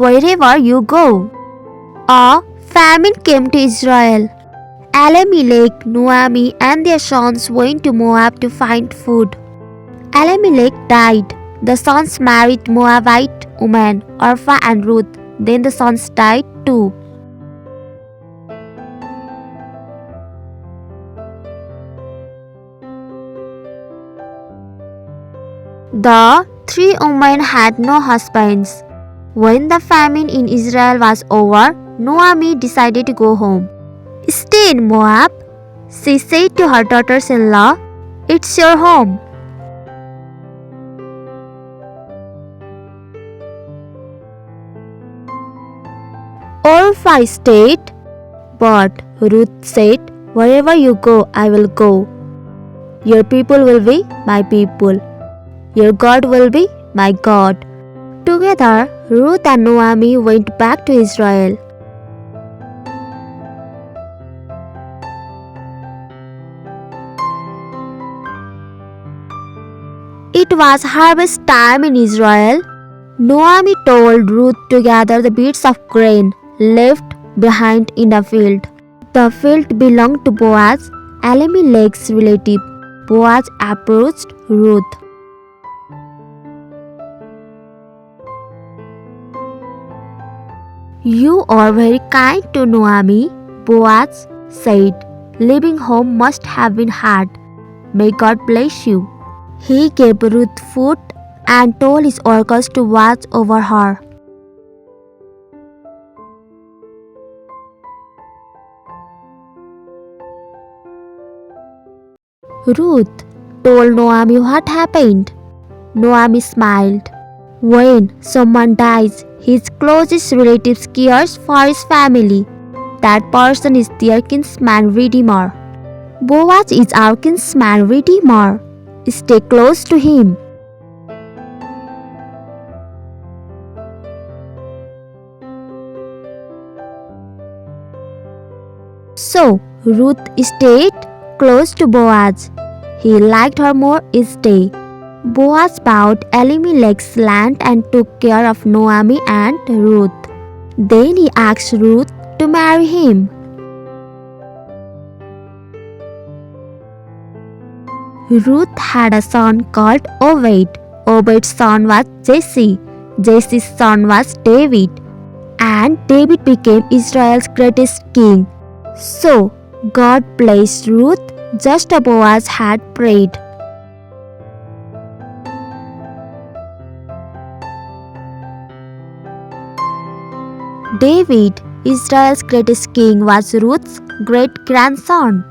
wherever you go. A famine came to Israel. Elimelech, Naomi, and their sons went to Moab to find food. Elimelech died. The sons married Moabite women, Orpah and Ruth. Then the sons died too. The three women had no husbands. When the famine in Israel was over, Naomi decided to go home. Stay in Moab, she said to her daughters-in-law. It's your home. Orpah stayed, but Ruth said, wherever you go, I will go. Your people will be my people. Your God will be my God. Together, Ruth and Naomi went back to Israel. It was harvest time in Israel. Naomi told Ruth to gather the bits of grain left behind in the field. The field belonged to Boaz, Elimelech's relative. Boaz approached Ruth. You are very kind to Naomi, Boaz said. Leaving home must have been hard. May God bless you. He gave Ruth food and told his workers to watch over her. Ruth told Naomi what happened. Naomi smiled. When someone dies, his closest relative cares for his family. That person is their kinsman redeemer. Boaz is our kinsman redeemer. Stay close to him. So Ruth stayed close to Boaz. He liked her more each day. Boaz bought Elimelech's land and took care of Naomi and Ruth. Then he asked Ruth to marry him. Ruth had a son called Obed. Obed's son was Jesse. Jesse's son was David. And David became Israel's greatest king. So God blessed Ruth just as Boaz had prayed. David, Israel's greatest king, was Ruth's great-grandson.